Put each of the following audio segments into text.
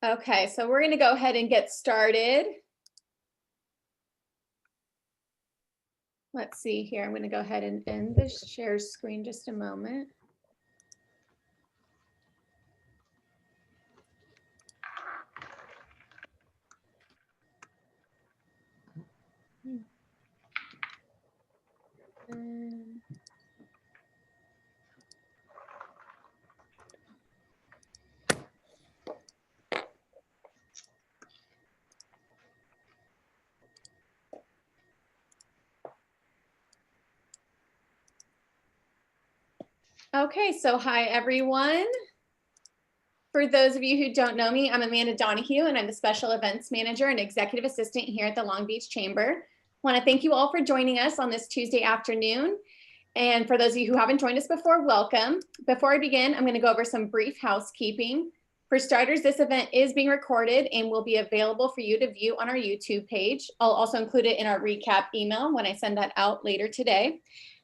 Okay, so we're going to go ahead and get started. Let's see here. I'm going to go ahead and end the share screen just a moment. Okay, so hi everyone. For those of you who don't know me, I'm Amanda Donahue and I'm the Special Events Manager and Executive Assistant here at the Long Beach Chamber. I want to thank you all for joining us on this Tuesday afternoon. And for those of you who haven't joined us before, welcome. Before I begin, I'm going to go over some brief housekeeping. For starters, this event is being recorded and will be available for you to view on our YouTube page. I'll also include it in our recap email when I send that out later today.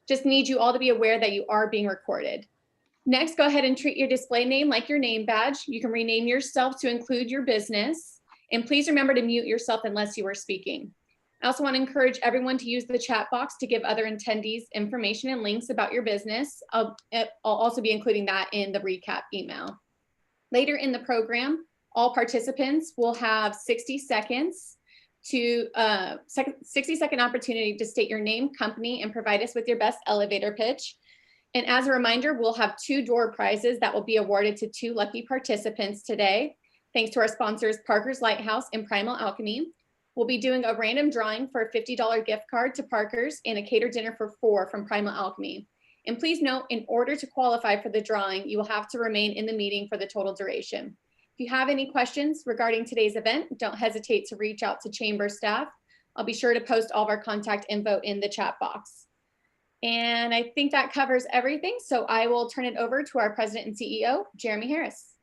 Just need you all to be aware that you are being recorded. Next, go ahead and treat your display name like your name badge. You can rename yourself to include your business. And please remember to mute yourself unless you are speaking. I also want to encourage everyone to use the chat box to give other attendees information and links about your business. I'll also be including that in the recap email. Later in the program, all participants will have 60 seconds to 60-second opportunity to state your name, company, and provide us with your best elevator pitch. And as a reminder, we'll have 2 door prizes that will be awarded to 2 lucky participants today. Thanks to our sponsors, Parker's Lighthouse and Primal Alchemy. We'll be doing a random drawing for a $50 gift card to Parker's and a catered dinner for 4 from Primal Alchemy. And please note, in order to qualify for the drawing, you will have to remain in the meeting for the total duration. If you have any questions regarding today's event, don't hesitate to reach out to chamber staff. I'll be sure to post all of our contact info in the chat box. And I think that covers everything. So I will turn it over to our President and CEO, Jeremy Harris.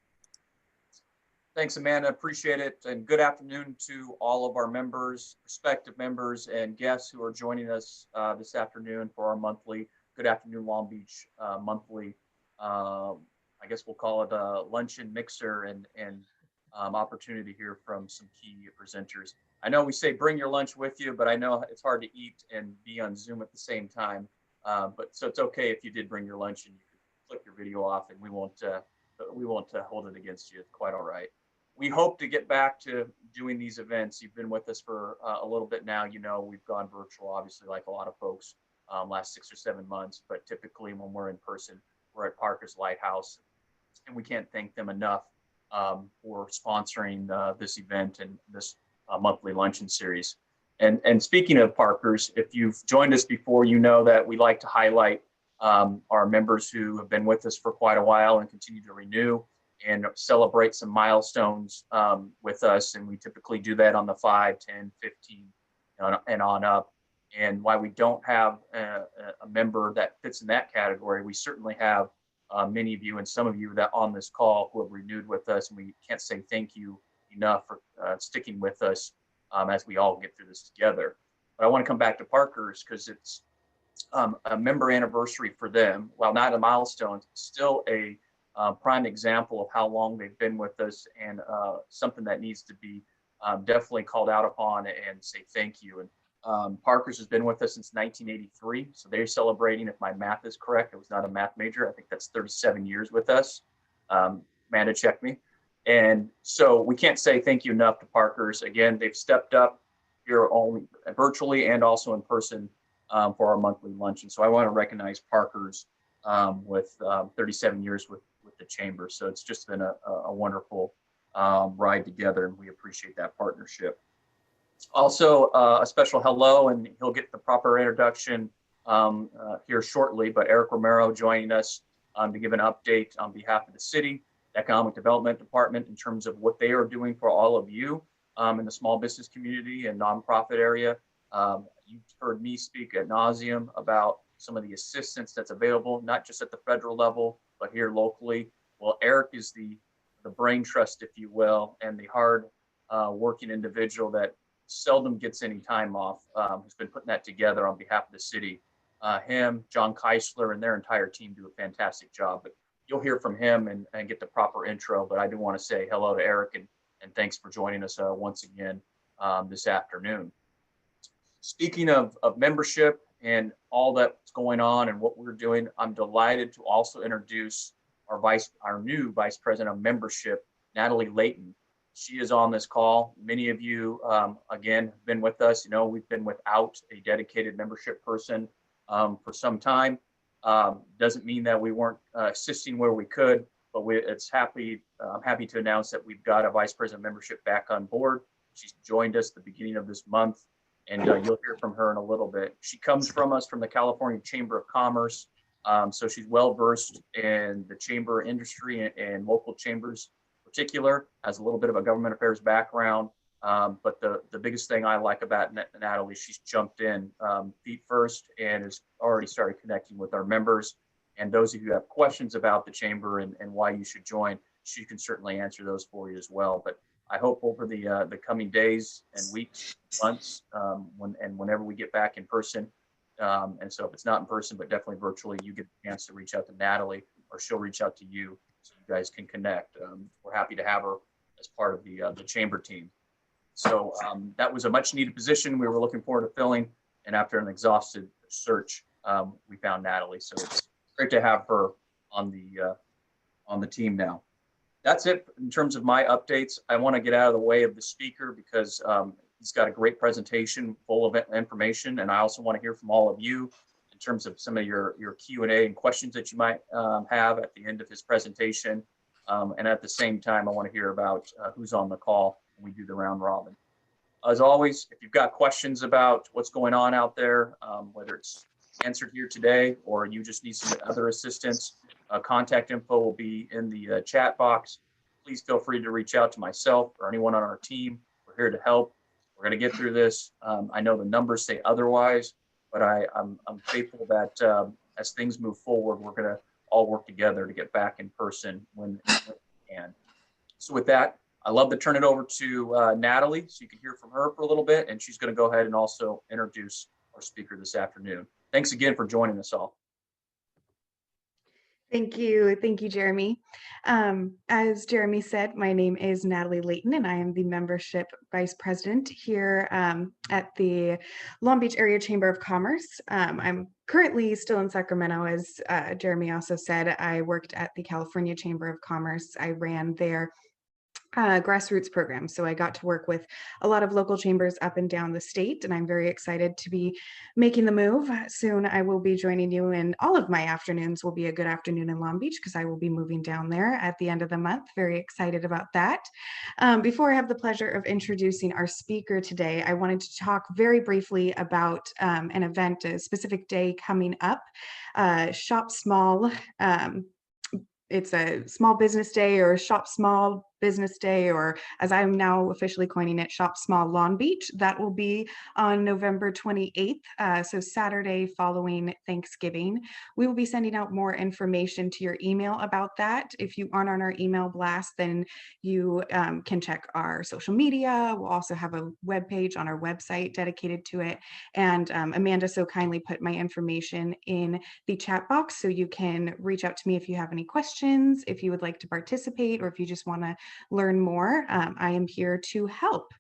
Thanks, Amanda. Appreciate it. And good afternoon to all of our members, prospective members, and guests who are joining us this afternoon for our monthly Good Afternoon Long Beach monthly. I guess we'll call it a luncheon mixer and opportunity to hear from some key presenters. I know we say bring your lunch with you, but I know it's hard to eat and be on Zoom at the same time. So it's okay if you did bring your lunch and you could click your video off, and we won't hold it against you. It's quite all right. We hope to get back to doing these events. You've been with us for a little bit now. You know, we've gone virtual, obviously, like a lot of folks, last 6 or 7 months. But typically, when we're in person, we're at Parker's Lighthouse, and we can't thank them enough for sponsoring this event and this monthly luncheon series. And speaking of Parker's, if you've joined us before, you know that we like to highlight our members who have been with us for quite a while and continue to renew and celebrate some milestones with us. And we typically do that on the 5, 10, 15 and on up. And while we don't have a member that fits in that category, we certainly have many of you and some of you that on this call who have renewed with us. And we can't say thank you enough for sticking with us as we all get through this together. But I want to come back to Parker's because it's a member anniversary for them. While not a milestone, it's still a prime example of how long they've been with us, and something that needs to be definitely called out upon and say thank you. And Parker's has been with us since 1983, so they're celebrating, if my math is correct, I was not a math major, I think that's 37 years with us. Amanda, check me. And so we can't say thank you enough to Parker's. Again, they've stepped up here only virtually and also in person for our monthly luncheon. So I want to recognize Parker's with 37 years with the Chamber. So it's just been a wonderful ride together, and we appreciate that partnership. Also, a special hello, and he'll get the proper introduction here shortly, but Eric Romero joining us to give an update on behalf of the city Economic Development Department in terms of what they are doing for all of you in the small business community and nonprofit area. You've heard me speak ad nauseum about some of the assistance that's available, not just at the federal level, but here locally. Well, Eric is the brain trust, if you will, and the hard working individual that seldom gets any time off, who's been putting that together on behalf of the city. Him, John Keisler, and their entire team do a fantastic job. But you'll hear from him and get the proper intro. But I do want to say hello to Eric and thanks for joining us once again this afternoon. Speaking of membership and all that's going on and what we're doing, I'm delighted to also introduce our new Vice President of Membership, Natalie Layton. She is on this call. Many of you, again, have been with us. You know, we've been without a dedicated membership person for some time. Doesn't mean that we weren't assisting where we could, but I'm happy to announce that we've got a Vice President of Membership back on board. She's joined us at the beginning of this month, and you'll hear from her in a little bit. She comes from us from the California Chamber of Commerce, so she's well versed in the chamber industry and local chambers in particular, has a little bit of a government affairs background. But the biggest thing I like about Natalie, she's jumped in feet first and has already started connecting with our members. And those of you who have questions about the chamber and why you should join, she can certainly answer those for you as well. But I hope over the coming days and weeks, months, whenever we get back in person, and so if it's not in person, but definitely virtually, you get a chance to reach out to Natalie or she'll reach out to you so you guys can connect. We're happy to have her as part of the chamber team. So that was a much needed position we were looking forward to filling. And after an exhaustive search, we found Natalie. So it's great to have her on the team now. That's it in terms of my updates. I want to get out of the way of the speaker because he's got a great presentation full of information. And I also want to hear from all of you in terms of some of your Q&A and questions that you might have at the end of his presentation. And at the same time, I want to hear about who's on the call when we do the round robin. As always, if you've got questions about what's going on out there, whether it's answered here today or you just need some other assistance, contact info will be in the chat box. Please feel free to reach out to myself or anyone on our team. We're here to help. We're going to get through this. I know the numbers say otherwise, but I'm faithful that as things move forward, we're going to all work together to get back in person when we can. So with that, I'd love to turn it over to Natalie so you can hear from her for a little bit, and she's going to go ahead and also introduce our speaker this afternoon. Thanks again for joining us all. Thank you, Jeremy. As Jeremy said, my name is Natalie Layton, and I am the Membership Vice President here at the Long Beach Area Chamber of Commerce. I'm currently still in Sacramento, as Jeremy also said. I worked at the California Chamber of Commerce. I ran their grassroots program. So I got to work with a lot of local chambers up and down the state, and I'm very excited to be making the move. Soon I will be joining you, and all of my afternoons will be a good afternoon in Long Beach because I will be moving down there at the end of the month. Very excited about that. Before I have the pleasure of introducing our speaker today, I wanted to talk very briefly about an event, a specific day coming up, Shop Small. It's a small business day or Shop Small Business Day, or as I'm now officially coining it, Shop Small Long Beach. That will be on November 28th, so Saturday following Thanksgiving. We will be sending out more information to your email about that. If you aren't on our email blast, then you can check our social media. We'll also have a webpage on our website dedicated to it. And Amanda so kindly put my information in the chat box, so you can reach out to me if you have any questions, if you would like to participate, or if you just want to learn more. I am here to help.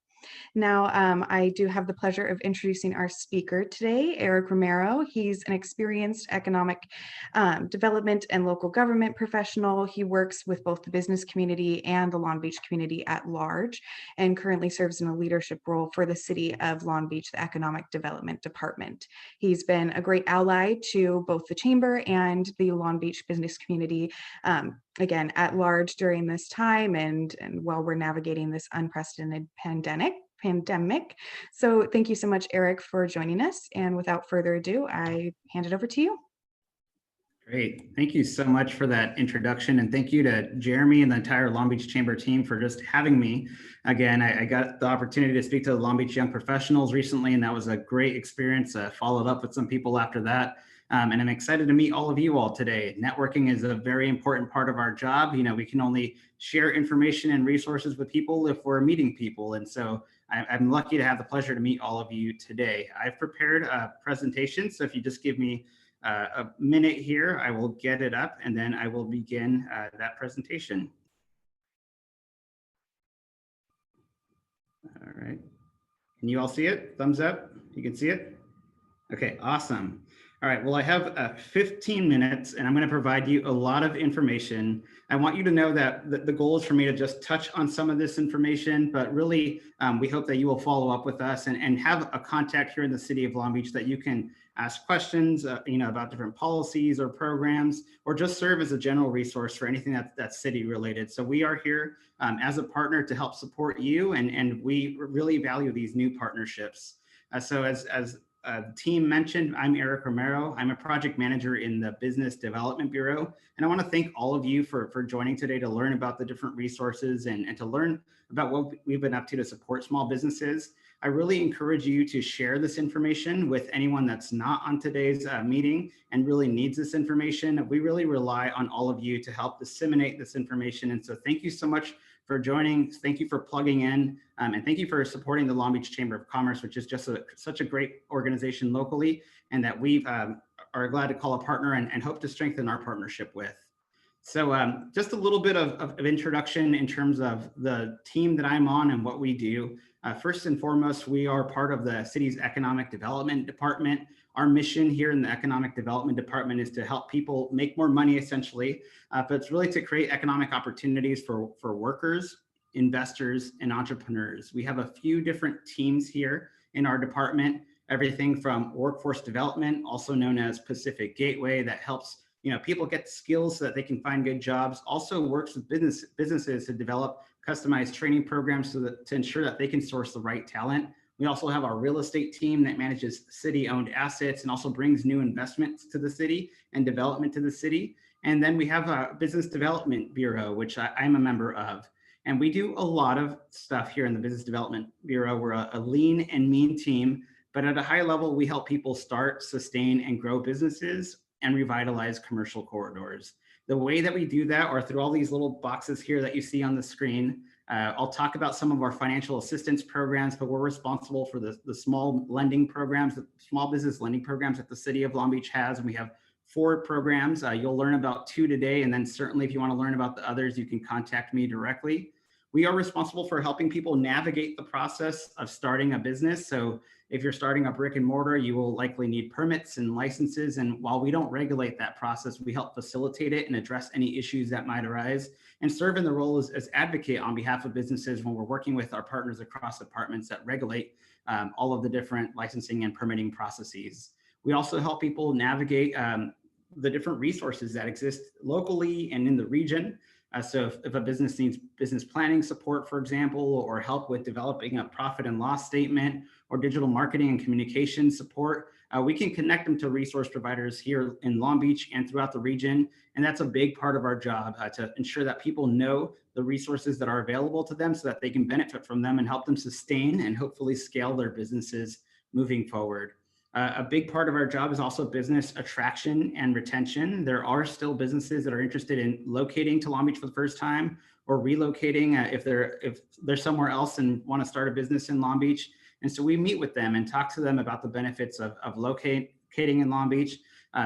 Now, I do have the pleasure of introducing our speaker today, Eric Romero. He's an experienced economic development and local government professional. He works with both the business community and the Long Beach community at large, and currently serves in a leadership role for the City of Long Beach, the Economic Development Department. He's been a great ally to both the Chamber and the Long Beach business community, again, at large during this time and while we're navigating this unprecedented pandemic. So thank you so much, Eric, for joining us. And without further ado, I hand it over to you. Great. Thank you so much for that introduction. And thank you to Jeremy and the entire Long Beach Chamber team for just having me. Again, I got the opportunity to speak to the Long Beach young professionals recently, and that was a great experience. Followed up with some people after that. And I'm excited to meet all of you all today. Networking is a very important part of our job. You know, we can only share information and resources with people if we're meeting people. And so I'm lucky to have the pleasure to meet all of you today. I've prepared a presentation. So if you just give me a minute here, I will get it up and then I will begin that presentation. All right. Can you all see it? Thumbs up. You can see it? Okay, awesome. All right, well, I have 15 minutes and I'm going to provide you a lot of information. I want you to know that the goal is for me to just touch on some of this information, but really we hope that you will follow up with us and have a contact here in the city of Long Beach that you can ask questions about different policies or programs, or just serve as a general resource for anything that's city related. So we are here as a partner to help support you, and we really value these new partnerships. So as the team mentioned, I'm Eric Romero. I'm a project manager in the Business Development Bureau. And I want to thank all of you for joining today to learn about the different resources and to learn about what we've been up to support small businesses. I really encourage you to share this information with anyone that's not on today's meeting and really needs this information. We really rely on all of you to help disseminate this information. And so thank you so much for joining. Thank you for plugging in, and thank you for supporting the Long Beach Chamber of Commerce, which is just such a great organization locally, and that we are glad to call a partner and hope to strengthen our partnership with. So just a little bit of introduction in terms of the team that I'm on and what we do. First and foremost, we are part of the city's Economic Development Department. Our mission here in the Economic Development Department is to help people make more money, essentially, but it's really to create economic opportunities for workers, investors, and entrepreneurs. We have a few different teams here in our department, everything from workforce development, also known as Pacific Gateway, that helps people get skills so that they can find good jobs, also works with businesses to develop customized training programs to ensure that they can source the right talent. We also have our real estate team that manages city-owned assets and also brings new investments to the city and development to the city. And then we have a Business Development Bureau, which I'm a member of. And we do a lot of stuff here in the Business Development Bureau. We're a lean and mean team, but at a high level, we help people start, sustain, and grow businesses and revitalize commercial corridors. The way that we do that are through all these little boxes here that you see on the screen. I'll talk about some of our financial assistance programs, but we're responsible for the small lending programs, the small business lending programs that the city of Long Beach has. And we have 4 programs. You'll learn about 2 today. And then certainly if you want to learn about the others, you can contact me directly. We are responsible for helping people navigate the process of starting a business. So if you're starting a brick and mortar, you will likely need permits and licenses. And while we don't regulate that process, we help facilitate it and address any issues that might arise and serve in the role as advocate on behalf of businesses when we're working with our partners across departments that regulate all of the different licensing and permitting processes. We also help people navigate the different resources that exist locally and in the region. So if a business needs business planning support, for example, or help with developing a profit and loss statement or digital marketing and communication support, we can connect them to resource providers here in Long Beach and throughout the region. And that's a big part of our job, to ensure that people know the resources that are available to them so that they can benefit from them and help them sustain and hopefully scale their businesses moving forward. A big part of our job is also business attraction and retention. There are still businesses that are interested in locating to Long Beach for the first time or relocating if they're somewhere else and want to start a business in Long Beach. And so we meet with them and talk to them about the benefits of locating in Long Beach,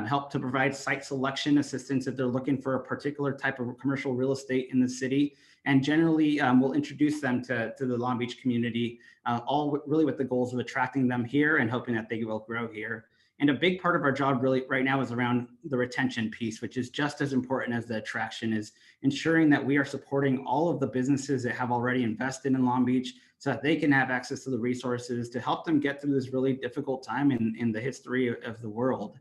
help to provide site selection assistance if they're looking for a particular type of commercial real estate in the city. And generally, we'll introduce them to the Long Beach community, all really with the goals of attracting them here and hoping that they will grow here. And a big part of our job really right now is around the retention piece, which is just as important as the attraction, is ensuring that we are supporting all of the businesses that have already invested in Long Beach so that they can have access to the resources to help them get through this really difficult time in the history of the world.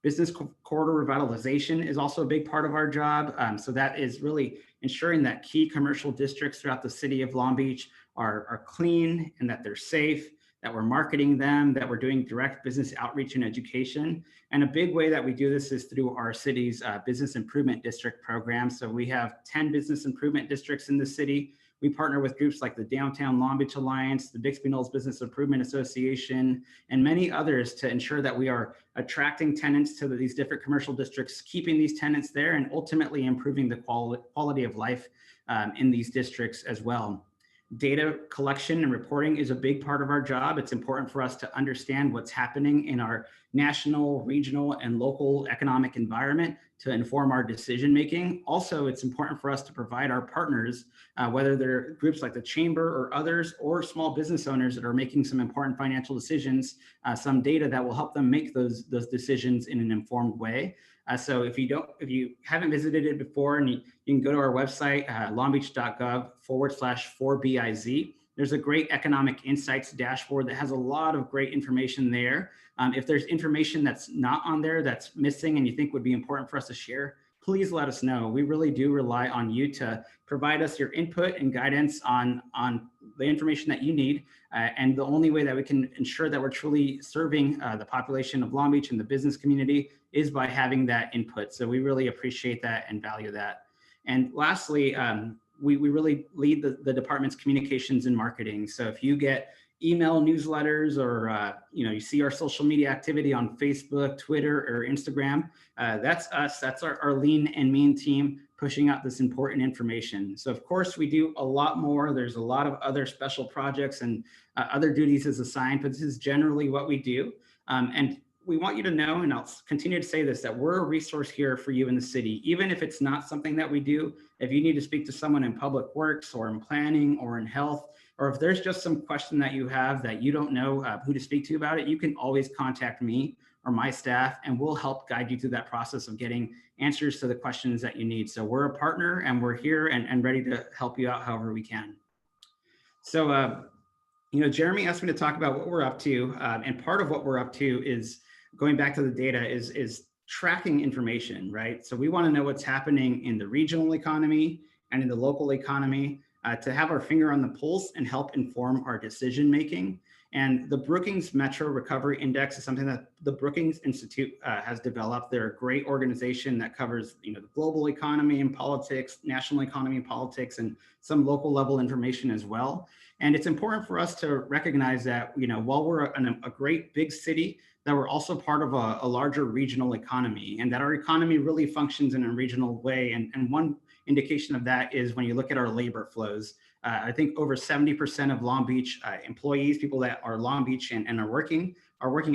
Business corridor revitalization is also a big part of our job. So that is really ensuring that key commercial districts throughout the city of Long Beach are clean and that they're safe, that we're marketing them, that we're doing direct business outreach and education. And a big way that we do this is through our city's business improvement district program. So we have 10 business improvement districts in the city. We partner with groups like the Downtown Long Beach Alliance, the Bixby Knolls Business Improvement Association, and many others to ensure that we are attracting tenants to these different commercial districts, keeping these tenants there, and ultimately improving the quality of life in these districts as well. Data collection and reporting is a big part of our job. It's important for us to understand what's happening in our national, regional, and local economic environment to inform our decision making. Also, it's important for us to provide our partners, whether they're groups like the Chamber or others, or small business owners that are making some important financial decisions, some data that will help them make those decisions in an informed way. So if you haven't visited it before, and you can go to our website, longbeach.gov/4BIZ. There's a great economic insights dashboard that has a lot of great information there. If there's information that's not on there, that's missing, and you think would be important for us to share, please let us know. We really do rely on you to provide us your input and guidance on the information that you need. And the only way that we can ensure that we're truly serving the population of Long Beach and the business community is by having that input. So we really appreciate that and value that. And lastly, we really lead the department's communications and marketing. So if you get email newsletters, or you see our social media activity on Facebook, Twitter, or Instagram, that's us. That's our lean and mean team pushing out this important information. So of course we do a lot more. There's a lot of other special projects and other duties as assigned, but this is generally what we do. And we want you to know, and I'll continue to say this, that we're a resource here for you in the city, even if it's not something that we do. If you need to speak to someone in public works or in planning or in health, or if there's just some question that you have that you don't know who to speak to about it, you can always contact me or my staff, and we'll help guide you through that process of getting answers to the questions that you need. So we're a partner, and we're here and ready to help you out however we can. So, Jeremy asked me to talk about what we're up to, and part of what we're up to is going back to the data is tracking information, right? So we want to know what's happening in the regional economy and in the local economy, to have our finger on the pulse and help inform our decision making. And the Brookings Metro Recovery Index is something that the Brookings Institute has developed. They're a great organization that covers the global economy and politics, national economy and politics, and some local level information as well. And it's important for us to recognize that while we're a great big city, that we're also part of a larger regional economy, and that our economy really functions in a regional way. And one indication of that is when you look at our labor flows. I think over 70% of Long Beach employees, people that are Long Beach and are working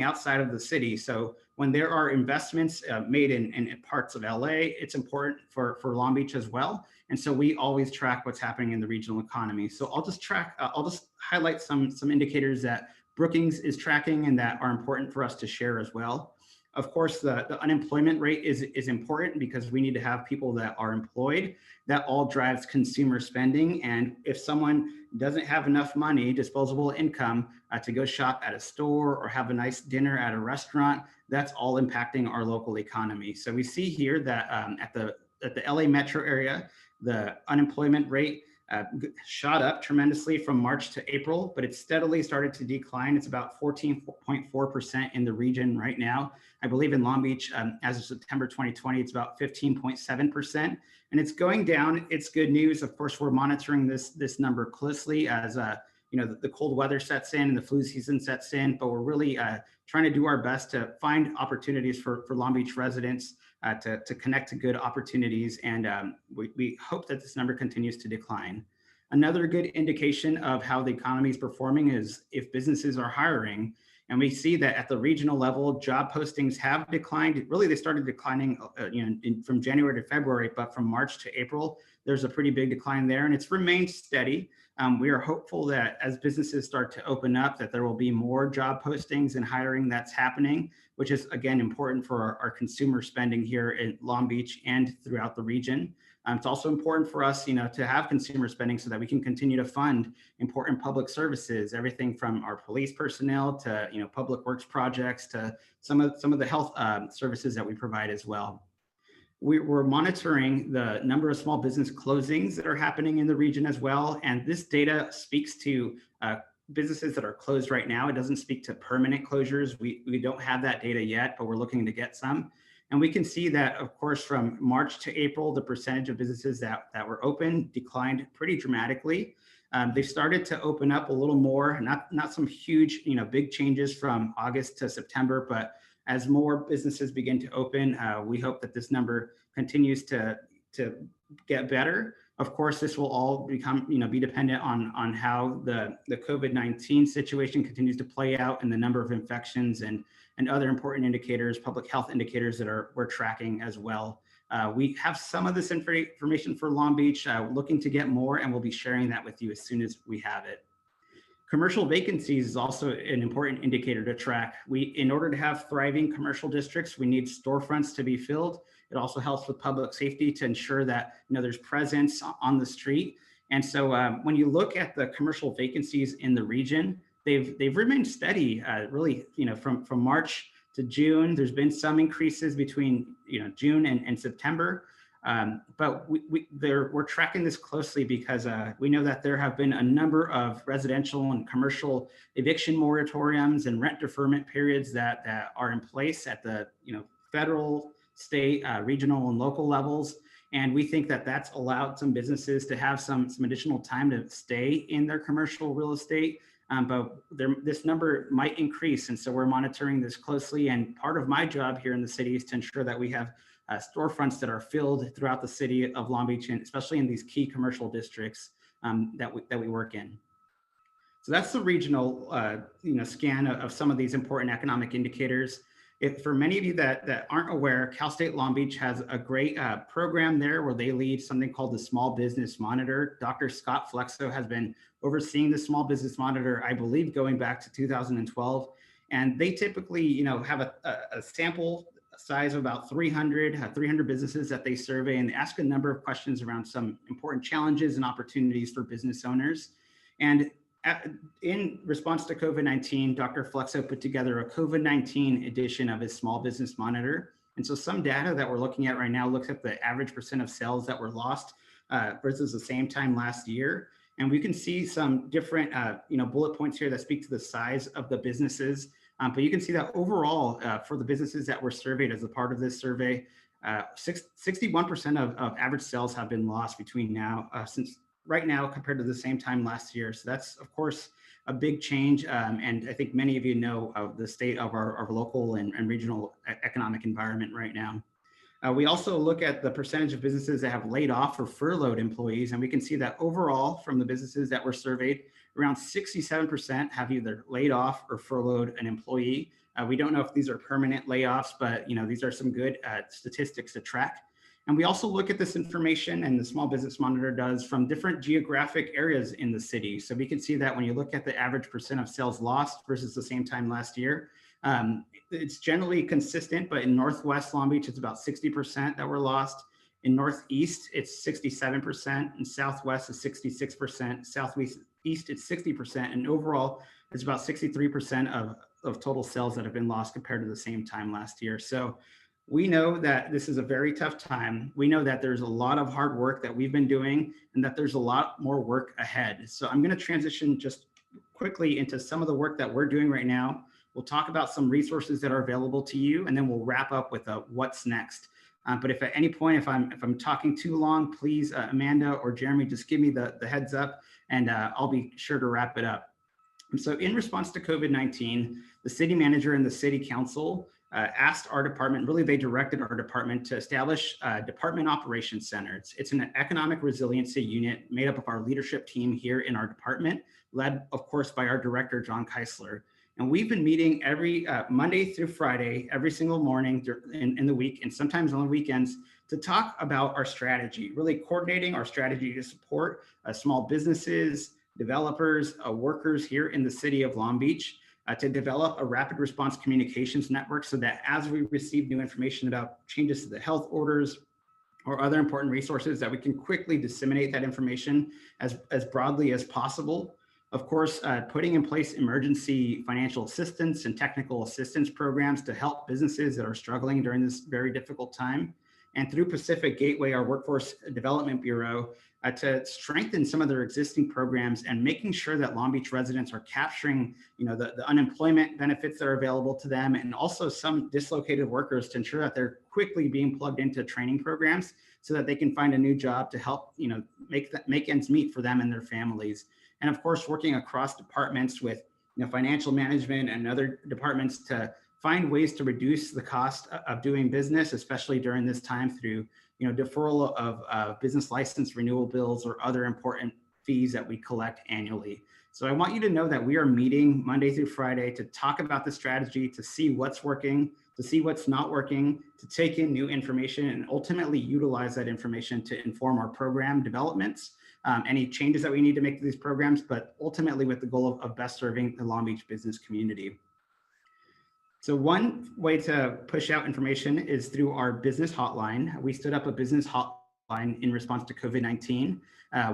outside of the city. So when there are investments made in parts of LA, it's important for Long Beach as well. And so we always track what's happening in the regional economy. So I'll just highlight some indicators that Brookings is tracking and that are important for us to share as well. Of course, the unemployment rate is important because we need to have people that are employed. That all drives consumer spending. And if someone doesn't have enough money, disposable income, to go shop at a store or have a nice dinner at a restaurant, that's all impacting our local economy. So we see here that at the LA metro area, the unemployment rate shot up tremendously from March to April, but it's steadily started to decline. It's about 14.4% in the region right now. I believe in Long Beach, as of September 2020, it's about 15.7%, and it's going down. It's good news. Of course, we're monitoring this number closely as the cold weather sets in and the flu season sets in, but we're really trying to do our best to find opportunities for Long Beach residents to connect to good opportunities, and we hope that this number continues to decline. Another good indication of how the economy is performing is if businesses are hiring, and we see that at the regional level, job postings have declined. Really, they started declining from January to February, but from March to April, there's a pretty big decline there, and it's remained steady. We are hopeful that as businesses start to open up, that there will be more job postings and hiring that's happening, which is, again, important for our consumer spending here in Long Beach and throughout the region. It's also important for us, to have consumer spending so that we can continue to fund important public services, everything from our police personnel to, public works projects to some of the health services that we provide as well. We're monitoring the number of small business closings that are happening in the region as well. And this data speaks to businesses that are closed right now. It doesn't speak to permanent closures. We don't have that data yet, but we're looking to get some. And we can see that, of course, from March to April, the percentage of businesses that were open declined pretty dramatically. They started to open up a little more, not some huge, big changes from August to September, but as more businesses begin to open, we hope that this number continues to to get better. Of course, this will all be dependent on how the COVID-19 situation continues to play out and the number of infections and other important indicators, public health indicators that we're tracking as well. We have some of this information for Long Beach, looking to get more, and we'll be sharing that with you as soon as we have it. Commercial vacancies is also an important indicator to track. In order to have thriving commercial districts, we need storefronts to be filled. It also helps with public safety to ensure that there's presence on the street. And so when you look at the commercial vacancies in the region, they've remained steady, really, from March to June. There's been some increases between June and September. But we're tracking this closely because we know that there have been a number of residential and commercial eviction moratoriums and rent deferment periods that are in place at the federal, state, regional, and local levels. And we think that that's allowed some businesses to have some additional time to stay in their commercial real estate. But this number might increase. And so we're monitoring this closely. And part of my job here in the city is to ensure that we have storefronts that are filled throughout the city of Long Beach, and especially in these key commercial districts that we work in. So that's the regional scan of some of these important economic indicators. For many of you that aren't aware, Cal State Long Beach has a great program there where they lead something called the Small Business Monitor. Dr. Scott Flexo has been overseeing the Small Business Monitor, I believe, going back to 2012. And they typically, have a sample size of about 300 businesses that they survey, and they ask a number of questions around some important challenges and opportunities for business owners. And in response to COVID-19, Dr. Flexo put together a COVID-19 edition of his Small Business Monitor. And so some data that we're looking at right now looks at the average % of sales that were lost versus the same time last year. And we can see some different bullet points here that speak to the size of the businesses. But you can see that overall, for the businesses that were surveyed as a part of this survey, 61% of average sales have been lost between since right now compared to the same time last year. So that's, of course, a big change. And I think many of you know of the state of our local and regional economic environment right now. We also look at the percentage of businesses that have laid off or furloughed employees. And we can see that overall, from the businesses that were surveyed, around 67% have either laid off or furloughed an employee. We don't know if these are permanent layoffs, but these are some good statistics to track. And we also look at this information, and the Small Business Monitor does, from different geographic areas in the city. So we can see that when you look at the average % of sales lost versus the same time last year, it's generally consistent, but in Northwest Long Beach, it's about 60% that were lost. In Northeast, it's 67%, and Southwest is 66%, Southeast it's 60%, and overall, it's about 63% of total sales that have been lost compared to the same time last year. So we know that this is a very tough time. We know that there's a lot of hard work that we've been doing and that there's a lot more work ahead. So I'm going to transition just quickly into some of the work that we're doing right now. We'll talk about some resources that are available to you, and then we'll wrap up with a what's next. But if at any point, if I'm talking too long, please, Amanda or Jeremy, just give me the heads up, and I'll be sure to wrap it up. And so in response to COVID-19, the city manager and the city council asked our department, really they directed our department to establish a department operations center. It's an economic resiliency unit made up of our leadership team here in our department, led of course by our director, John Keisler. And we've been meeting every Monday through Friday, every single morning in the week, and sometimes on the weekends, to talk about our strategy, really coordinating our strategy to support small businesses, developers, workers here in the city of Long Beach, to develop a rapid response communications network so that as we receive new information about changes to the health orders or other important resources, that we can quickly disseminate that information as broadly as possible. Of course, putting in place emergency financial assistance and technical assistance programs to help businesses that are struggling during this very difficult time. And through Pacific Gateway, our Workforce Development Bureau, to strengthen some of their existing programs and making sure that Long Beach residents are capturing, the unemployment benefits that are available to them, and also some dislocated workers to ensure that they're quickly being plugged into training programs so that they can find a new job to help, make ends meet for them and their families. And of course, working across departments with financial management and other departments to find ways to reduce the cost of doing business, especially during this time through deferral of business license renewal bills or other important fees that we collect annually. So I want you to know that we are meeting Monday through Friday to talk about the strategy, to see what's working, to see what's not working, to take in new information and ultimately utilize that information to inform our program developments, any changes that we need to make to these programs, but ultimately with the goal of best serving the Long Beach business community. So one way to push out information is through our business hotline. We stood up a business hotline in response to COVID-19.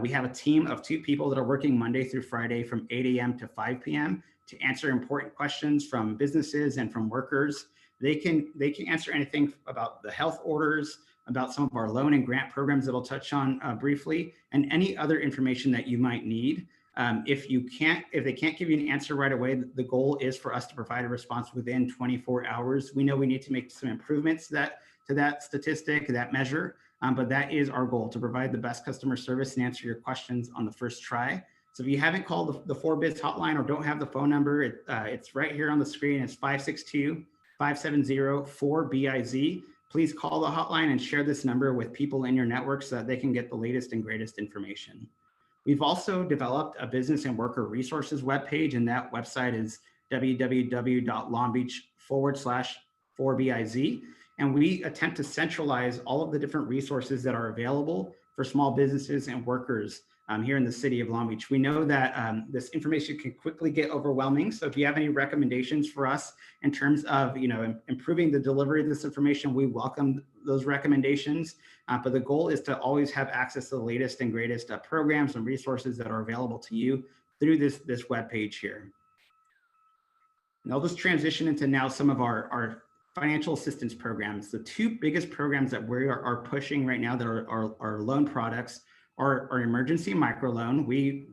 We have a team of 2 people that are working Monday through Friday from 8 a.m. to 5 p.m. to answer important questions from businesses and from workers. They can answer anything about the health orders, about some of our loan and grant programs that I'll touch on briefly, and any other information that you might need. If they can't give you an answer right away, the goal is for us to provide a response within 24 hours. We know we need to make some improvements to that statistic, that measure, but that is our goal, to provide the best customer service and answer your questions on the first try. So if you haven't called the 4Biz hotline or don't have the phone number, it's right here on the screen. It's 562-570-4BIZ. Please call the hotline and share this number with people in your network so that they can get the latest and greatest information. We've also developed a business and worker resources webpage, and that website is www.longbeach.com/4BIZ. And we attempt to centralize all of the different resources that are available for small businesses and workers here in the city of Long Beach. We know that this information can quickly get overwhelming. So if you have any recommendations for us in terms of improving the delivery of this information, we welcome those recommendations. But the goal is to always have access to the latest and greatest programs and resources that are available to you through this webpage here. And I'll just transition into now some of our financial assistance programs. The 2 biggest programs that we are pushing right now that are loan products are our emergency microloan. We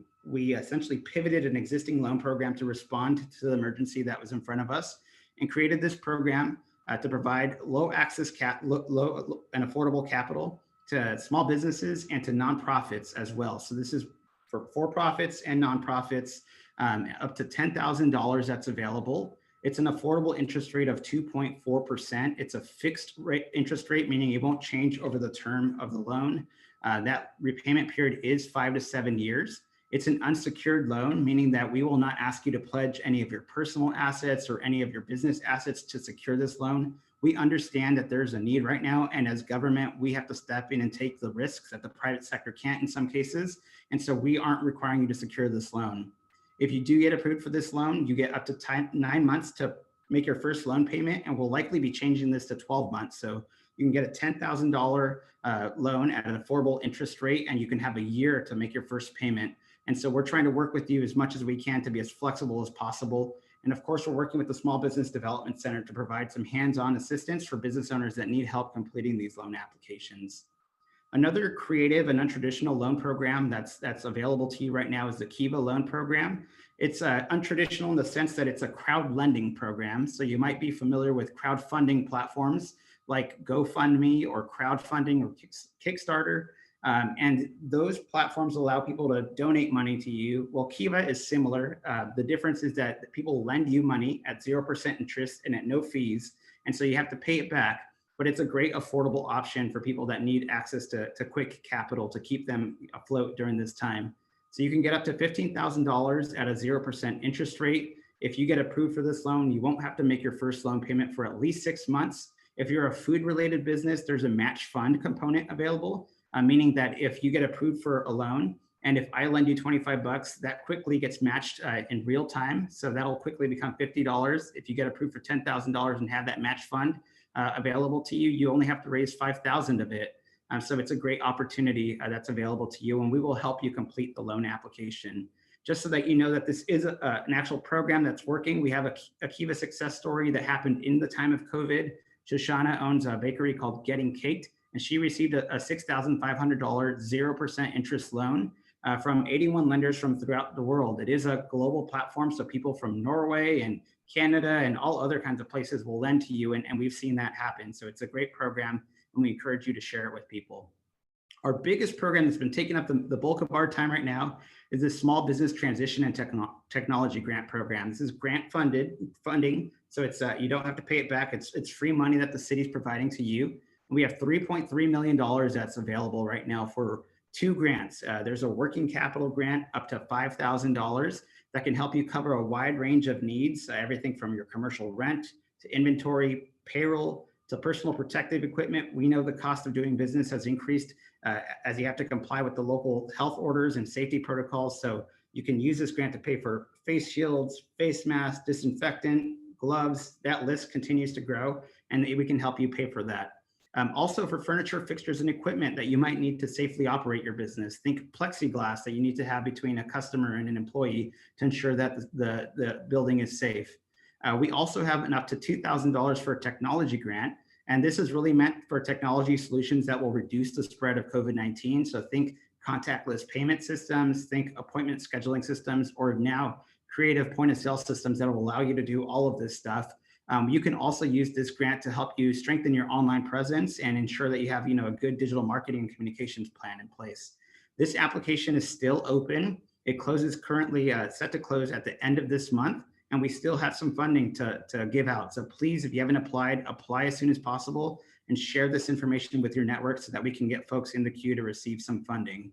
essentially pivoted an existing loan program to respond to the emergency that was in front of us and created this program to provide low access low and affordable capital to small businesses and to nonprofits as well. So this is for profits and nonprofits, up to $10,000 that's available. It's an affordable interest rate of 2.4%. It's a fixed rate interest rate, meaning it won't change over the term of the loan. That repayment period is 5 to 7 years. It's an unsecured loan, meaning that we will not ask you to pledge any of your personal assets or any of your business assets to secure this loan. We understand that there's a need right now, and as government, we have to step in and take the risks that the private sector can't in some cases. And so we aren't requiring you to secure this loan. If you do get approved for this loan, you get up to 9 months to make your first loan payment, and we'll likely be changing this to 12 months. So you can get a $10,000 loan at an affordable interest rate, and you can have a year to make your first payment. And so we're trying to work with you as much as we can to be as flexible as possible. And of course, we're working with the Small Business Development Center to provide some hands-on assistance for business owners that need help completing these loan applications. Another creative and untraditional loan program that's available to you right now is the Kiva loan program. It's untraditional in the sense that it's a crowd lending program. So you might be familiar with crowdfunding platforms like GoFundMe or crowdfunding or Kickstarter. And those platforms allow people to donate money to you. Well, Kiva is similar. The difference is that people lend you money at 0% interest and at no fees. And so you have to pay it back, but it's a great affordable option for people that need access to quick capital to keep them afloat during this time. So you can get up to $15,000 at a 0% interest rate. If you get approved for this loan, you won't have to make your first loan payment for at least 6 months. If you're a food related business, there's a match fund component available. Meaning that if you get approved for a loan, and if I lend you 25 bucks, that quickly gets matched in real time. So that'll quickly become $50. If you get approved for $10,000 and have that match fund available to you, you only have to raise 5,000 of it. So it's a great opportunity that's available to you, and we will help you complete the loan application. Just so that you know that this is an actual program that's working. We have a Kiva success story that happened in the time of COVID. Shoshana owns a bakery called Getting Caked, and she received a $6,500 0% interest loan from 81 lenders from throughout the world. It is a global platform, so people from Norway and Canada and all other kinds of places will lend to you, and we've seen that happen. So it's a great program, and we encourage you to share it with people. Our biggest program that's been taking up the bulk of our time right now is the Small Business Transition and Technology Grant Program. This is grant funding, so it's you don't have to pay it back. It's free money that the city's providing to you. We have $3.3 million that's available right now for 2 grants. There's a working capital grant up to $5,000 that can help you cover a wide range of needs, everything from your commercial rent to inventory, payroll, to personal protective equipment. We know the cost of doing business has increased as you have to comply with the local health orders and safety protocols. So you can use this grant to pay for face shields, face masks, disinfectant, gloves. That list continues to grow, and we can help you pay for that. Also for furniture, fixtures, and equipment that you might need to safely operate your business. Think plexiglass that you need to have between a customer and an employee to ensure that the building is safe. We also have an up to $2,000 for a technology grant. And this is really meant for technology solutions that will reduce the spread of COVID-19. So think contactless payment systems, think appointment scheduling systems, or now creative point of sale systems that will allow you to do all of this stuff. You can also use this grant to help you strengthen your online presence and ensure that you have, a good digital marketing and communications plan in place. This application is still open. It closes currently set to close at the end of this month, and we still have some funding to give out. So please, if you haven't applied, apply as soon as possible and share this information with your network so that we can get folks in the queue to receive some funding.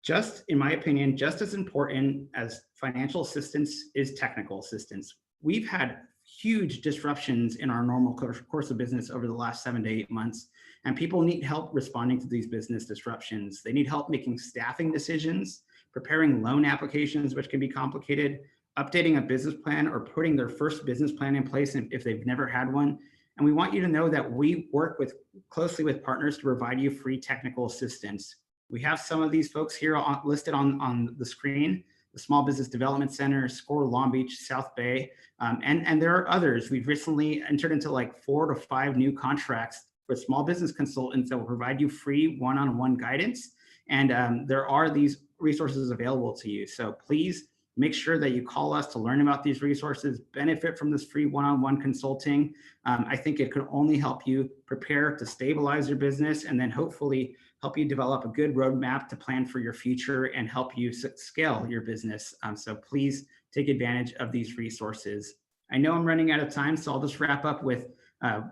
Just, in my opinion, just as important as financial assistance is technical assistance. We've had huge disruptions in our normal course of business over the last 7 to 8 months, and people need help responding to these business disruptions. They need help making staffing decisions, preparing loan applications, which can be complicated, updating a business plan, or putting their first business plan in place if they've never had one. And we want you to know that we work closely with partners to provide you free technical assistance. We have some of these folks here listed on the screen: the Small Business Development Center, SCORE Long Beach, South Bay, and there are others. We've recently entered into like 4 to 5 new contracts with small business consultants that will provide you free one-on-one guidance. And there are these resources available to you. So please make sure that you call us to learn about these resources, benefit from this free one-on-one consulting. I think it could only help you prepare to stabilize your business, and then hopefully help you develop a good roadmap to plan for your future and help you scale your business. So please take advantage of these resources. I know I'm running out of time, so I'll just wrap up with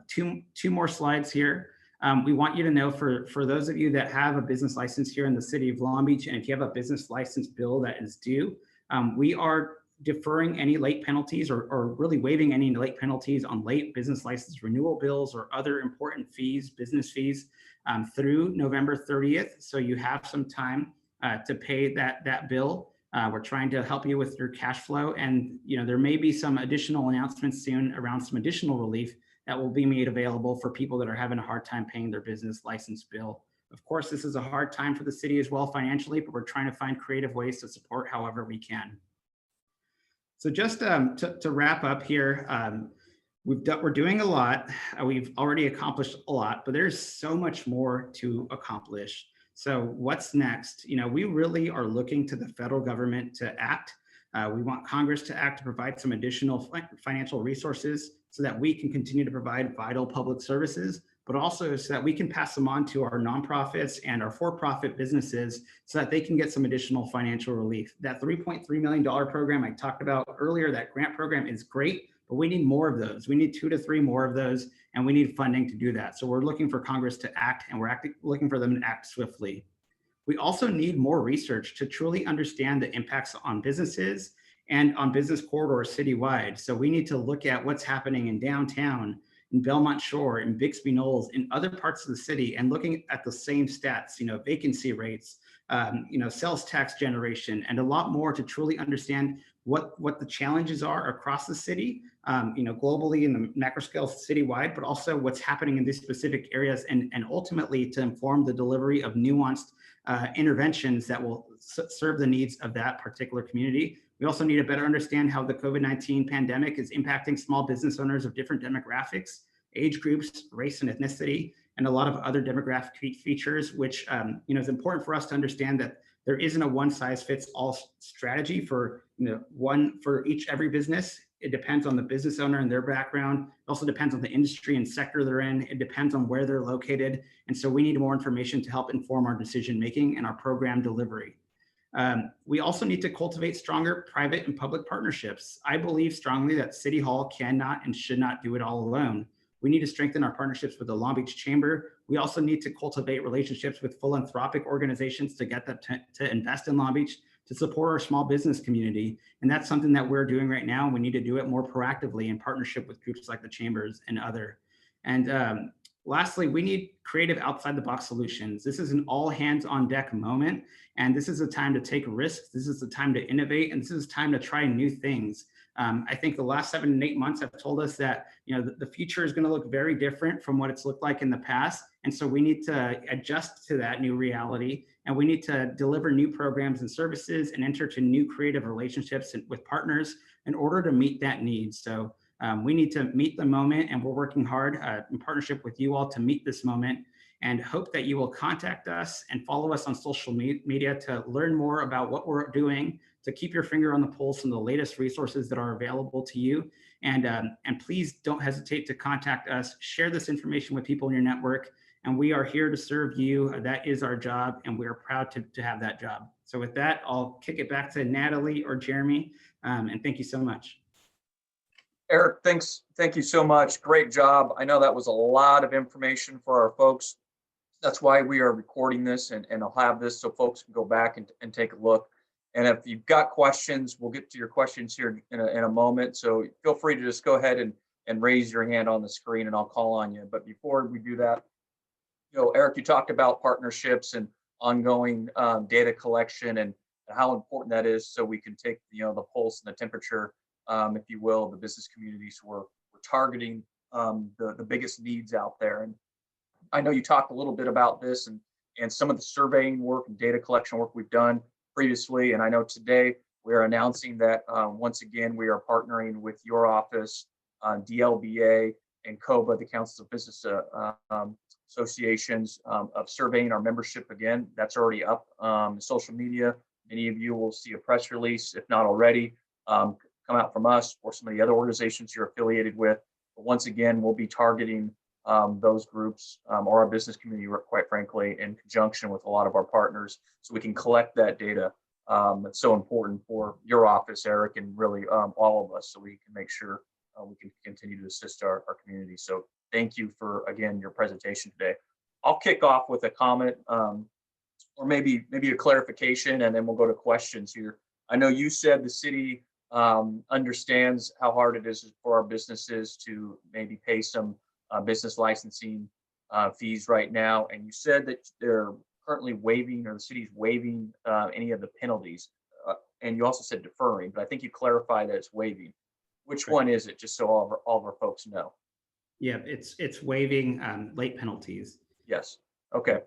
two more slides here. We want you to know, for those of you that have a business license here in the city of Long Beach, and if you have a business license bill that is due, we are deferring any late penalties or really waiving any late penalties on late business license renewal bills or other important fees, business fees, through November 30th. So you have some time to pay that bill. We're trying to help you with your cash flow, and there may be some additional announcements soon around some additional relief that will be made available for people that are having a hard time paying their business license bill. Of course, this is a hard time for the city as well financially, but we're trying to find creative ways to support however we can. So just to wrap up here, we're doing a lot. We've already accomplished a lot, but there's so much more to accomplish. So what's next? We really are looking to the federal government to act. We want Congress to act to provide some additional financial resources so that we can continue to provide vital public services, but also so that we can pass them on to our nonprofits and our for-profit businesses so that they can get some additional financial relief. That $3.3 million program I talked about earlier, that grant program, is great, but we need more of those. We need 2 to 3 more of those, and we need funding to do that. So we're looking for Congress to act, and we're looking for them to act swiftly. We also need more research to truly understand the impacts on businesses and on business corridors citywide. So we need to look at what's happening in downtown, in Belmont Shore, in Bixby Knolls, in other parts of the city, and looking at the same stats, vacancy rates, sales tax generation, and a lot more to truly understand what the challenges are across the city, globally in the macro scale citywide, but also what's happening in these specific areas, and ultimately to inform the delivery of nuanced interventions that will serve the needs of that particular community. We also need to better understand how the COVID-19 pandemic is impacting small business owners of different demographics, age groups, race and ethnicity, and a lot of other demographic features, which is important for us to understand that there isn't a one-size-fits-all strategy for every business. It depends on the business owner and their background. It also depends on the industry and sector they're in. It depends on where they're located. And so we need more information to help inform our decision-making and our program delivery. We also need to cultivate stronger private and public partnerships. I believe strongly that City Hall cannot and should not do it all alone. We need to strengthen our partnerships with the Long Beach Chamber. We also need to cultivate relationships with philanthropic organizations to get them to invest in Long Beach, to support our small business community. And that's something that we're doing right now. We need to do it more proactively in partnership with groups like the Chambers and other. And lastly, we need creative outside the box solutions. This is an all hands on deck moment. And this is a time to take risks. This is a time to innovate. And this is a time to try new things. I think the last 7 to 8 months have told us that the future is going to look very different from what it's looked like in the past. And so we need to adjust to that new reality. And we need to deliver new programs and services and enter to new creative relationships with partners in order to meet that need. So we need to meet the moment, and we're working hard in partnership with you all to meet this moment, and hope that you will contact us and follow us on social media to learn more about what we're doing, to keep your finger on the pulse and the latest resources that are available to you. And please don't hesitate to contact us, share this information with people in your network, and we are here to serve you. That is our job, and we're proud to have that job. So with that, I'll kick it back to Natalie or Jeremy, and thank you so much. Eric, thank you so much. Great job. I know that was a lot of information for our folks. That's why we are recording this, and I'll have this so folks can go back and take a look. And if you've got questions, we'll get to your questions here in a moment. So feel free to just go ahead and raise your hand on the screen, and I'll call on you. But before we do that, Eric, you talked about partnerships and ongoing data collection and how important that is, so we can take the pulse and the temperature, if you will, of the business community. So we're targeting the biggest needs out there. And I know you talked a little bit about this and some of the surveying work and data collection work we've done previously. And I know today we're announcing that once again, we are partnering with your office, DLBA, and COBA, the Councils of Business Associations, of surveying our membership again. That's already up social media. Many of you will see a press release, if not already, come out from us or some of the other organizations you're affiliated with. But once again, we'll be targeting those groups or our business community, quite frankly, in conjunction with a lot of our partners, so we can collect that data. That's so important for your office, Eric, and really all of us, so we can make sure we can continue to assist our community. So thank you for, again, your presentation today. I'll kick off with a comment or maybe a clarification, and then we'll go to questions here. I know you said the city understands how hard it is for our businesses to maybe pay some business licensing fees right now, and you said that they're currently waiving, or the city's waiving any of the penalties, and you also said deferring, but I think you clarified that it's waiving. Which one is it, just so all of our folks know? Yeah, it's waiving late penalties. Yes. Okay.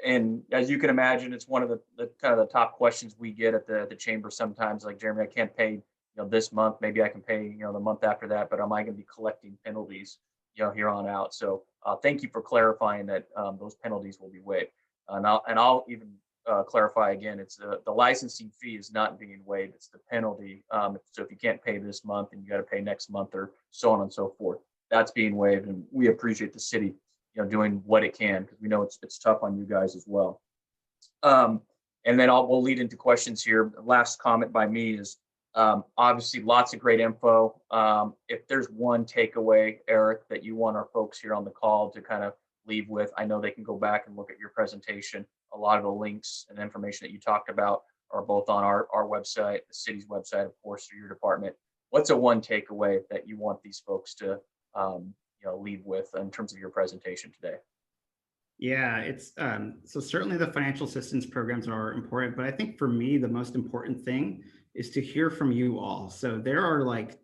And as you can imagine, it's one of the kind of the top questions we get at the chamber sometimes. Like, Jeremy, I can't pay this month. Maybe I can pay the month after that, but am I going to be collecting penalties here on out? So thank you for clarifying that those penalties will be waived. And I'll even clarify again, it's the licensing fee is not being waived, it's the penalty. So if you can't pay this month and you got to pay next month, or so on and so forth, that's being waived. And we appreciate the city doing what it can, because we know it's tough on you guys as well. And then we'll lead into questions here. Last comment by me is obviously lots of great info. If there's one takeaway, Eric, that you want our folks here on the call to kind of leave with, I know they can go back and look at your presentation. A lot of the links and information that you talked about are both on our website, the city's website, of course, through your department. What's a one takeaway that you want these folks to leave with in terms of your presentation today? Yeah, it's so certainly the financial assistance programs are important, but I think for me, the most important thing is to hear from you all. So there are like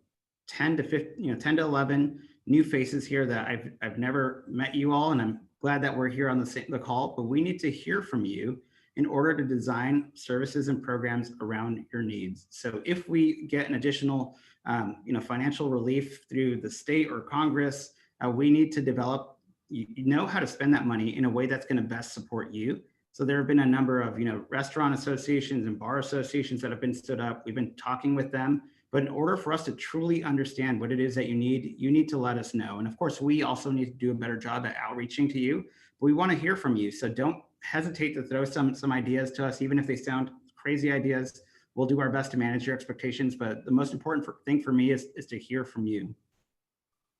10 to 11 new faces here that I've never met you all, and I'm glad that we're here on the call, but we need to hear from you in order to design services and programs around your needs. So if we get an additional financial relief through the state or Congress, we need to develop, how to spend that money in a way that's going to best support you. So there have been a number of restaurant associations and bar associations that have been stood up. We've been talking with them, but in order for us to truly understand what it is that you need to let us know. And of course, we also need to do a better job at outreaching to you, but we want to hear from you. So don't hesitate to throw some ideas to us, even if they sound crazy ideas. We'll do our best to manage your expectations, but the most important thing for me is to hear from you.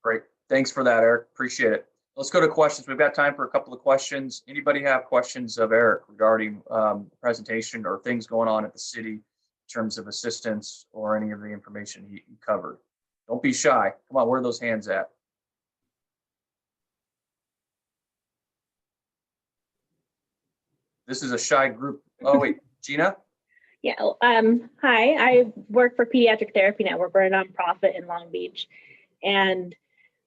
Great. Thanks for that, Eric. Appreciate it. Let's go to questions. We've got time for a couple of questions. Anybody have questions of Eric regarding presentation or things going on at the city in terms of assistance or any of the information he covered? Don't be shy. Come on, where are those hands at? This is a shy group. Oh, wait, Gina? Yeah. Hi, I work for Pediatric Therapy Network. We're a nonprofit in Long Beach. And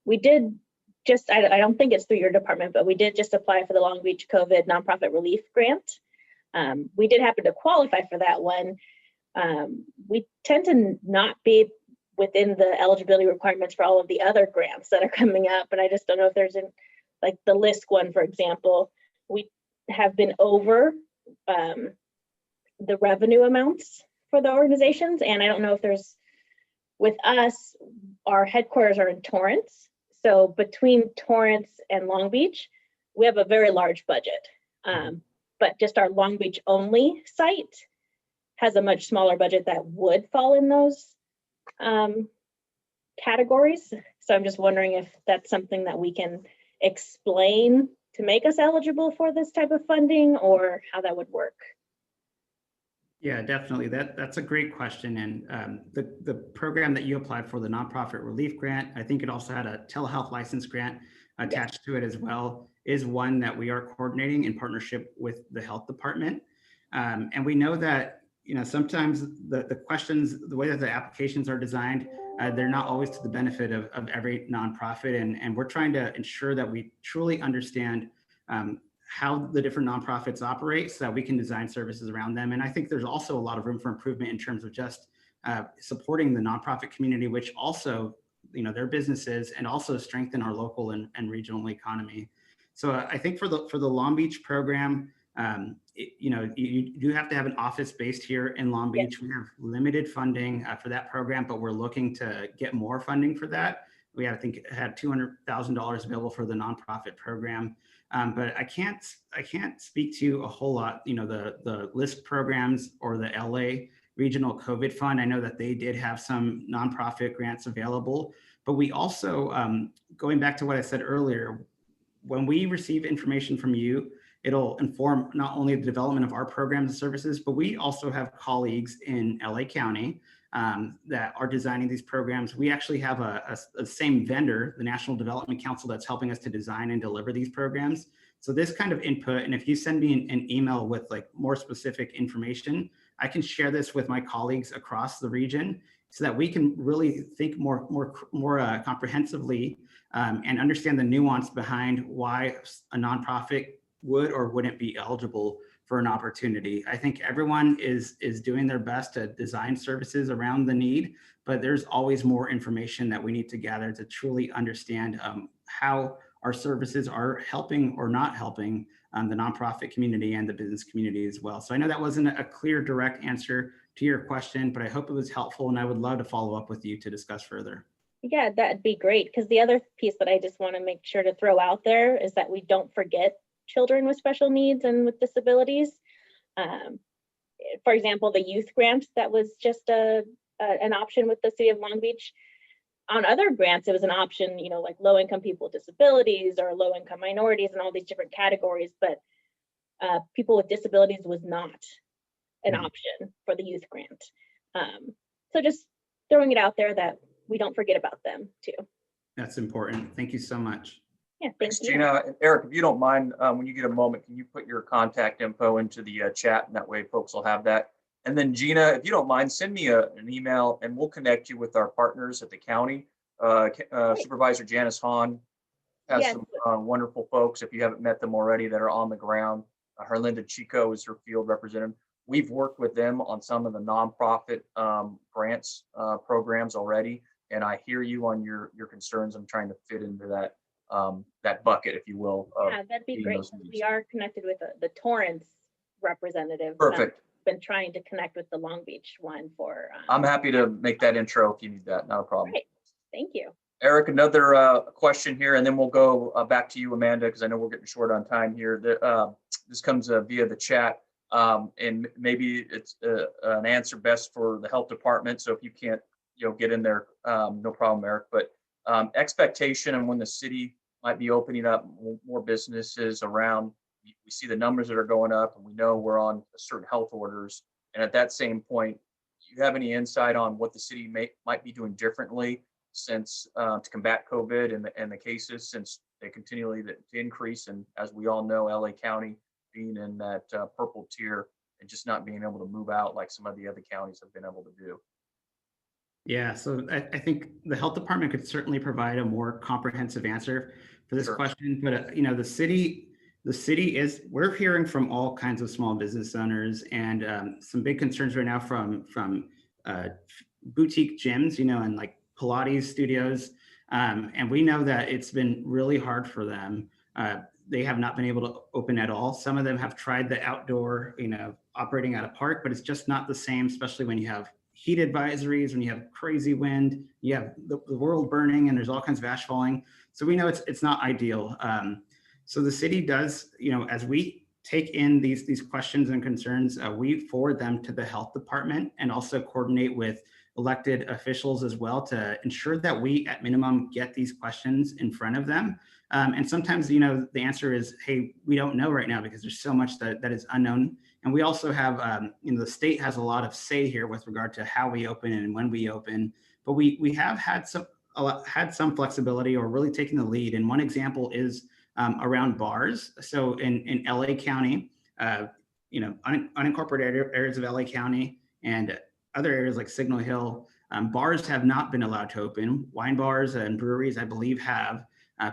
we did just, I don't think it's through your department, but we did just apply for the Long Beach COVID nonprofit relief grant. We did happen to qualify for that one. We tend to not be within the eligibility requirements for all of the other grants that are coming up. And I just don't know if there's like the LISC one, for example, we have been over the revenue amounts for the organizations. And I don't know if there's, with us, our headquarters are in Torrance. So between Torrance and Long Beach, we have a very large budget. But just our Long Beach only site has a much smaller budget that would fall in those categories. So I'm just wondering if that's something that we can explain to make us eligible for this type of funding, or how that would work. Yeah, definitely. That's a great question. And the program that you applied for, the nonprofit relief grant, I think it also had a telehealth license grant attached to it as well, is one that we are coordinating in partnership with the health department. And we know that, sometimes the questions, the way that the applications are designed, they're not always to the benefit of every nonprofit. And we're trying to ensure that we truly understand how the different nonprofits operate so that we can design services around them. And I think there's also a lot of room for improvement in terms of just supporting the nonprofit community, which also, their businesses, and also strengthen our local and regional economy. So I think for the Long Beach program, you do have to have an office based here in Long Beach. We have limited funding for that program, but we're looking to get more funding for that. We had, I think, had $200,000 available for the nonprofit program. But I can't speak to a whole lot, the LISC programs or the LA Regional COVID Fund. I know that they did have some nonprofit grants available, but we also, going back to what I said earlier, when we receive information from you, it'll inform not only the development of our programs and services, but we also have colleagues in LA County that are designing these programs. We actually have a same vendor, the National Development Council, that's helping us to design and deliver these programs. So this kind of input, and if you send me an email with like more specific information, I can share this with my colleagues across the region so that we can really think more comprehensively and understand the nuance behind why a nonprofit would or wouldn't be eligible for an opportunity. I think everyone is doing their best to design services around the need, but there's always more information that we need to gather to truly understand how our services are helping or not helping the nonprofit community and the business community as well. So I know that wasn't a clear, direct answer to your question, but I hope it was helpful, and I would love to follow up with you to discuss further. Yeah, that'd be great. Because the other piece that I just want to make sure to throw out there is that we don't forget children with special needs and with disabilities. For example, the youth grant that was just an option with the City of Long Beach. On other grants, it was an option, like low-income people with disabilities or low-income minorities and all these different categories, but people with disabilities was not an option for the youth grant. So just throwing it out there that we don't forget about them too. That's important. Thank you so much. Yeah, Thanks, thank you. Gina. Eric, if you don't mind, when you get a moment, can you put your contact info into the chat, and that way folks will have that. And then Gina, if you don't mind, send me an email and we'll connect you with our partners at the county. Supervisor Janice Hahn has some wonderful folks, if you haven't met them already, that are on the ground. Herlinda Chico is her field representative. We've worked with them on some of the nonprofit grants programs already. And I hear you on your concerns. I'm trying to fit into that bucket, if you will. Yeah, that'd be great. We are connected with the Torrance representative. Perfect. Been trying to connect with the Long Beach one for. I'm happy to make that intro if you need that. Not a problem. Great. Thank you. Eric, another question here, and then we'll go back to you, Amanda, because I know we're getting short on time here. This comes via the chat, and maybe it's an answer best for the health department. So if you can't, get in there, no problem, Eric. But expectation and when the city might be opening up more businesses around. We see the numbers that are going up, and we know we're on certain health orders. And at that same point, do you have any insight on what the city might be doing differently since to combat COVID and the cases, since they continually to increase? And as we all know, LA County being in that purple tier and just not being able to move out like some of the other counties have been able to do. Yeah, so I think the health department could certainly provide a more comprehensive answer for this Sure. question. But you know, the city is, we're hearing from all kinds of small business owners, and some big concerns right now from boutique gyms, you know, and like Pilates studios. And we know that it's been really hard for them. They have not been able to open at all. Some of them have tried the outdoor, you know, operating at a park, but it's just not the same, especially when you have heat advisories, when you have crazy wind, you have the world burning, and there's all kinds of ash falling. So we know it's not ideal. So the city does, you know, as we take in these questions and concerns, we forward them to the health department and also coordinate with elected officials as well to ensure that we at minimum get these questions in front of them. And sometimes, you know, the answer is, hey, we don't know right now because there's so much that is unknown. And we also have, you know, the state has a lot of say here with regard to how we open and when we open. But we have had some flexibility, or really taking the lead. And one example is around bars. So in LA County, you know, unincorporated areas of LA County and other areas like Signal Hill, bars have not been allowed to open. Wine bars and breweries, I believe, have.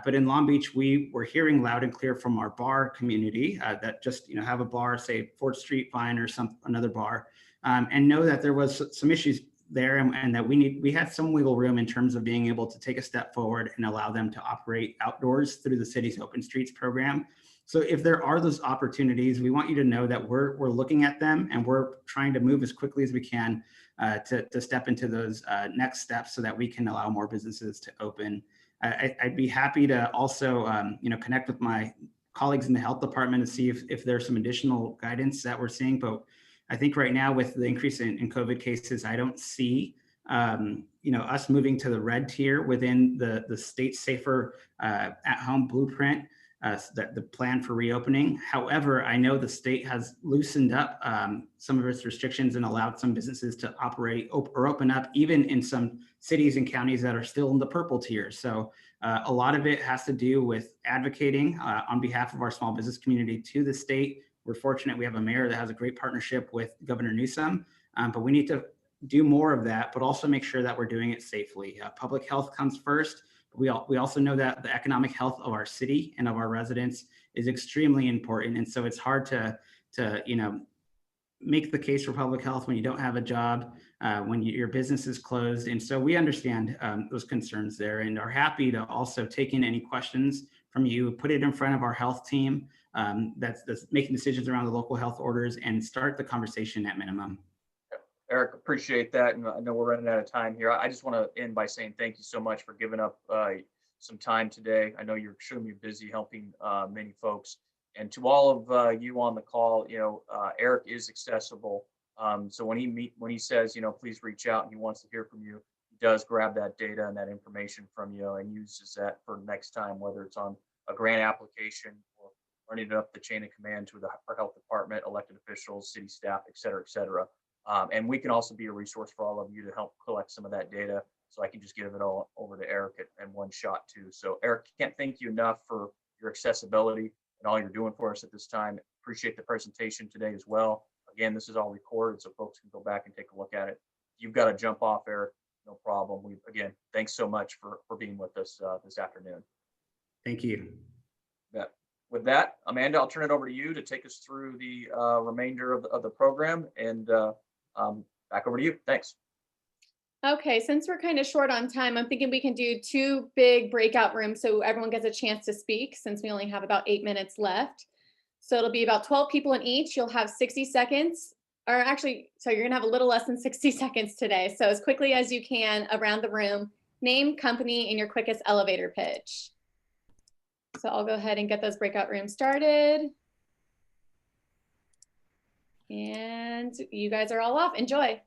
But in Long Beach, we were hearing loud and clear from our bar community that just, you know, have a bar, say 4th Street Vine or another bar, and know that there was some issues there, and that we had some wiggle room in terms of being able to take a step forward and allow them to operate outdoors through the city's Open Streets program. So if there are those opportunities, we want you to know that we're looking at them, and we're trying to move as quickly as we can to step into those next steps so that we can allow more businesses to open. I'd be happy to also, you know, connect with my colleagues in the health department to see if there's some additional guidance that we're seeing. But I think right now, with the increase in COVID cases, I don't see, you know, us moving to the red tier within the state safer at-home blueprint, the plan for reopening. However, I know the state has loosened up some of its restrictions and allowed some businesses to operate or open up, even in some cities and counties that are still in the purple tier. So a lot of it has to do with advocating on behalf of our small business community to the state. We're fortunate we have a mayor that has a great partnership with Governor Newsom, but we need to do more of that, but also make sure that we're doing it safely. Public health comes first. We also know that the economic health of our city and of our residents is extremely important. And so it's hard to you know, make the case for public health when you don't have a job, when your business is closed. And so we understand those concerns there, and are happy to also take in any questions from you, put it in front of our health team that's making decisions around the local health orders, and start the conversation at minimum. Eric, appreciate that. And I know we're running out of time here. I just want to end by saying thank you so much for giving up some time today. I know you're extremely busy helping many folks. And to all of you on the call, you know, Eric is accessible. So when he says, you know, please reach out and he wants to hear from you, he does grab that data and that information from you and uses that for next time, whether it's on a grant application or running it up the chain of command to our health department, elected officials, city staff, et cetera, et cetera. And we can also be a resource for all of you to help collect some of that data. So I can just give it all over to Eric in one shot too. So Eric, can't thank you enough for your accessibility and all you're doing for us at this time. Appreciate the presentation today as well. Again, this is all recorded so folks can go back and take a look at it. You've got to jump off, Eric, no problem. Again, thanks so much for being with us this afternoon. Thank you. Yeah. With that, Amanda, I'll turn it over to you to take us through the remainder of the program, and back over to you. Thanks. Okay, since we're kind of short on time, I'm thinking we can do 2 big breakout rooms so everyone gets a chance to speak, since we only have about 8 minutes left. So it'll be about 12 people in each. You'll have 60 seconds, or actually, so you're gonna have a little less than 60 seconds today. So as quickly as you can around the room, name, company, and your quickest elevator pitch. So I'll go ahead and get those breakout rooms started. And you guys are all off. Enjoy.